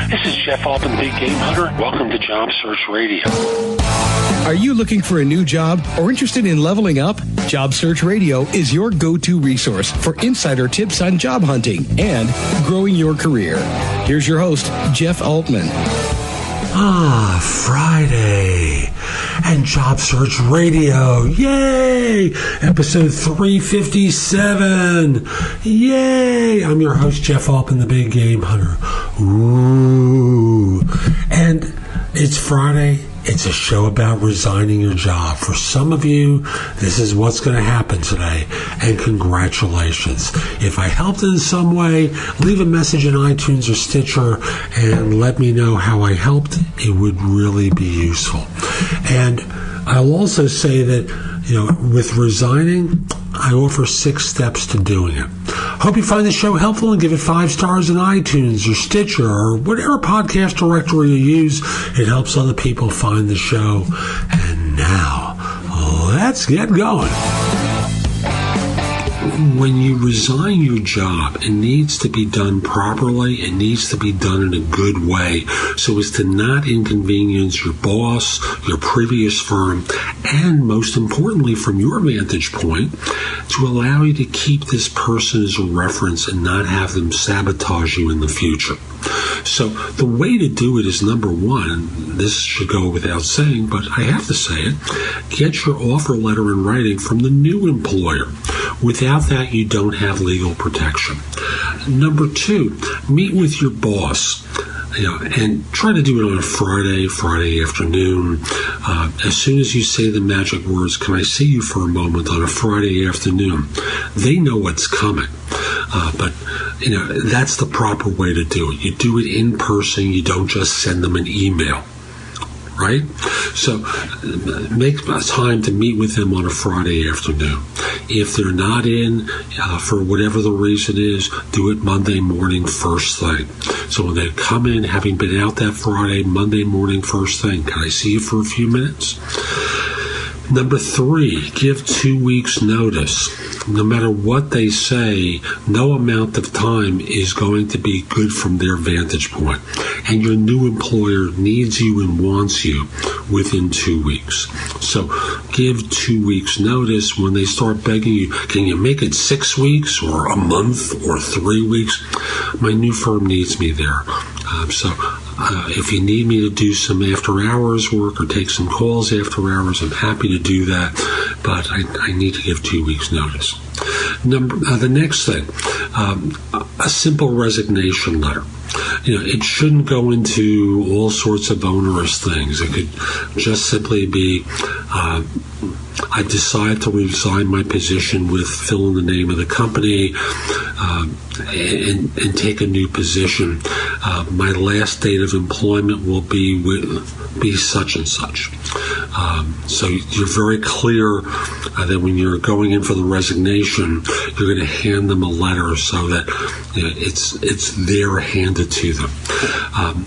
This is Jeff Altman, the Big Game Hunter. Welcome to Job Search Radio. Are you looking for a new job or interested in leveling up? Job Search Radio is your go-to resource for insider tips on job hunting and growing your career. Here's your host, Jeff Altman. Friday and Job Search Radio. Yay! Episode 357. Yay! I'm your host, Jeff Altman, the Big Game Hunter. Ooh. And it's Friday. It's a show about resigning your job. For some of you, this is what's going to happen today. And congratulations. If I helped in some way, leave a message in iTunes or Stitcher and let me know how I helped. It would really be useful. And I'll also say that, with resigning, I offer 6 steps to doing it. Hope you find the show helpful and give it 5 stars in iTunes or Stitcher or whatever podcast directory you use. It helps other people find the show. And now, let's get going. When you resign your job, it needs to be done properly. It needs to be done in a good way so as to not inconvenience your boss, your previous firm, and most importantly, from your vantage point, to allow you to keep this person as a reference and not have them sabotage you in the future. So the way to do it is, number one, and this should go without saying, but I have to say it, get your offer letter in writing from the new employer. Without that, you don't have legal protection. Number 2, meet with your boss. And try to do it on a Friday afternoon. As soon as you say the magic words, "Can I see you for a moment?" on a Friday afternoon, they know what's coming. But that's the proper way to do it. You do it in person. You don't just send them an email. Right? So make time to meet with them on a Friday afternoon. If they're not in, for whatever the reason is, do it Monday morning first thing. So when they come in, having been out that Friday, Monday morning first thing, "Can I see you for a few minutes?" Number 3, give 2 weeks notice. No matter what they say, no amount of time is going to be good from their vantage point. And your new employer needs you and wants you within 2 weeks. So give 2 weeks notice. When they start begging you, "Can you make it 6 weeks or a month or 3 weeks? My new firm needs me there. If you need me to do some after-hours work or take some calls after hours, I'm happy to do that, but I need to give 2 weeks notice." The next thing, a simple resignation letter. It shouldn't go into all sorts of onerous things. It could just simply be, "I decide to resign my position with fill in the name of the company and take a new position. My last date of employment will be such and such." So you're very clear that when you're going in for the resignation, you're going to hand them a letter so that it's there handed to them.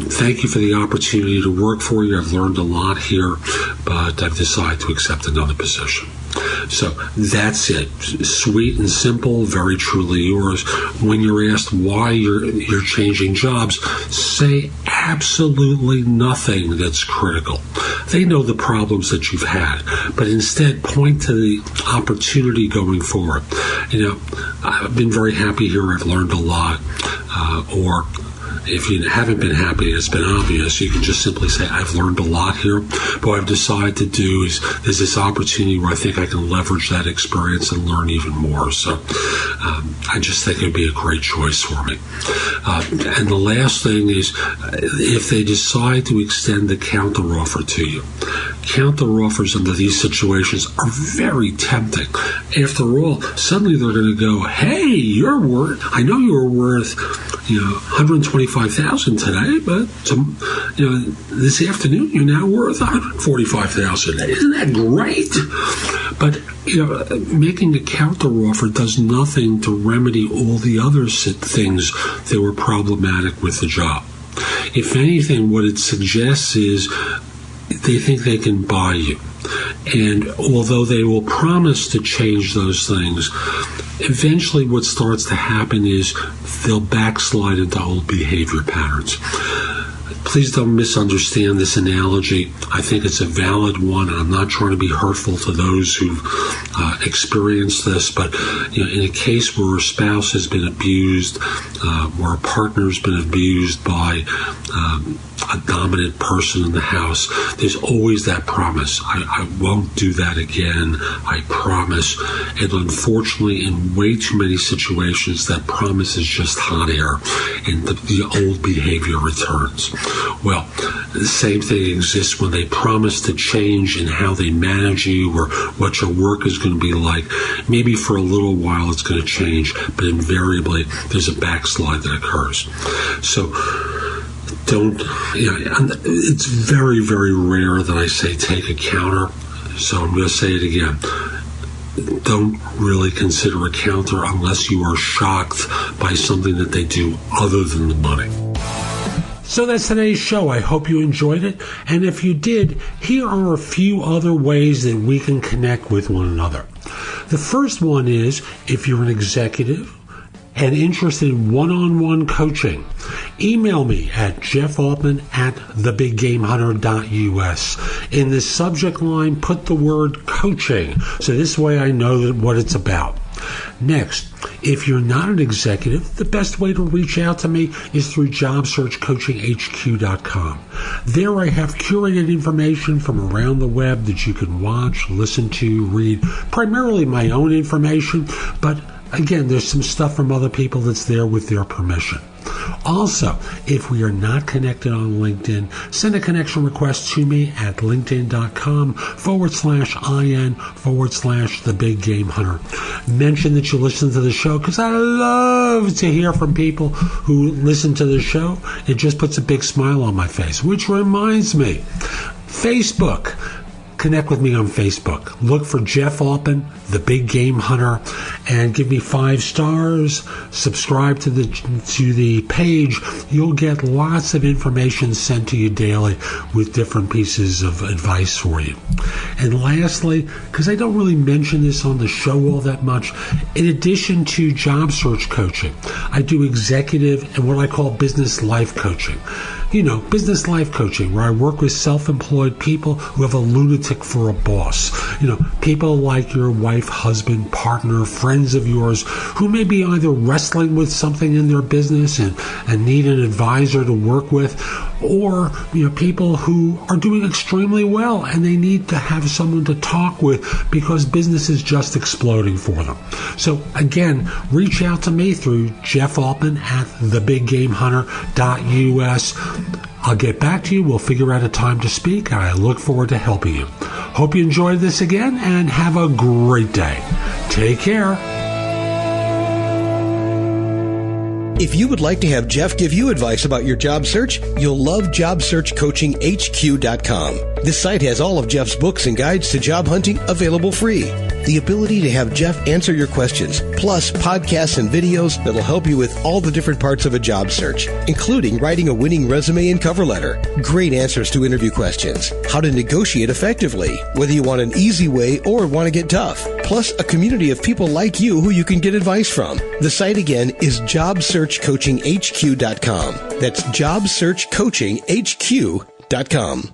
Thank you for the opportunity to work for you. I've learned a lot here, but I've decided to accept another position. So that's it. Sweet and simple, very truly yours. When you're asked why you're changing jobs, say absolutely nothing that's critical. They know the problems that you've had, but instead point to the opportunity going forward. I've been very happy here. I've learned a lot. Or if you haven't been happy, it's been obvious, you can just simply say, "I've learned a lot here, but what I've decided to do is there's this opportunity where I think I can leverage that experience and learn even more." So I just think it would be a great choice for me. And the last thing is, if they decide to extend the counteroffer to you, counteroffers under these situations are very tempting. After all, suddenly they're going to go, "Hey, I know you were worth $125,000 today, but this afternoon you're now worth $145,000. Isn't that great?" But making a counteroffer does nothing to remedy all the other things that were problematic with the job. If anything, what it suggests is they think they can buy you. And although they will promise to change those things, eventually what starts to happen is they'll backslide into old behavior patterns. please don't misunderstand this analogy. I think it's a valid one, and I'm not trying to be hurtful to those who've experienced this, but in a case where a spouse has been abused, where a partner's been abused by a dominant person in the house, there's always that promise. I won't do that again, I promise. And unfortunately, in way too many situations, that promise is just hot air, and the old behavior returns. Well, the same thing exists when they promise to change in how they manage you or what your work is going to be like. Maybe for a little while it's going to change, but invariably there's a backslide that occurs. So it's very, very rare that I say take a counter. So I'm going to say it again. Don't really consider a counter unless you are shocked by something that they do other than the money. So that's today's show. I hope you enjoyed it. And if you did, here are a few other ways that we can connect with one another. The first one is if you're an executive and interested in one-on-one coaching, email me at jeffaltman@thebiggamehunter.us. In the subject line, put the word coaching, so this way I know what it's about. Next, if you're not an executive, the best way to reach out to me is through jobsearchcoachinghq.com. There I have curated information from around the web that you can watch, listen to, read, primarily my own information, but again, there's some stuff from other people that's there with their permission. Also, if we are not connected on LinkedIn, send a connection request to me at linkedin.com/IN/The Big Game Hunter. Mention that you listen to the show, because I love to hear from people who listen to the show. It just puts a big smile on my face, which reminds me, Facebook. Connect with me on Facebook. Look for Jeff Altman, The Big Game Hunter, and give me 5 stars. Subscribe to the page. You'll get lots of information sent to you daily with different pieces of advice for you. And lastly, because I don't really mention this on the show all that much, in addition to job search coaching, I do executive and what I call business life coaching. Business life coaching, where I work with self-employed people who have a lunatic for a boss. People like your wife, husband, partner, friends of yours who may be either wrestling with something in their business and need an advisor to work with, or people who are doing extremely well and they need to have someone to talk with because business is just exploding for them. So again, reach out to me through Jeff Altman at thebiggamehunter.us. I'll get back to you. We'll figure out a time to speak, and I look forward to helping you. Hope you enjoyed this again, and have a great day. Take care. If you would like to have Jeff give you advice about your job search, you'll love JobSearchCoachingHQ.com. This site has all of Jeff's books and guides to job hunting available free. The ability to have Jeff answer your questions, plus podcasts and videos that'll help you with all the different parts of a job search, including writing a winning resume and cover letter, great answers to interview questions, how to negotiate effectively, whether you want an easy way or want to get tough, plus a community of people like you who you can get advice from. The site again is JobSearchCoachingHQ.com. That's JobSearchCoachingHQ.com.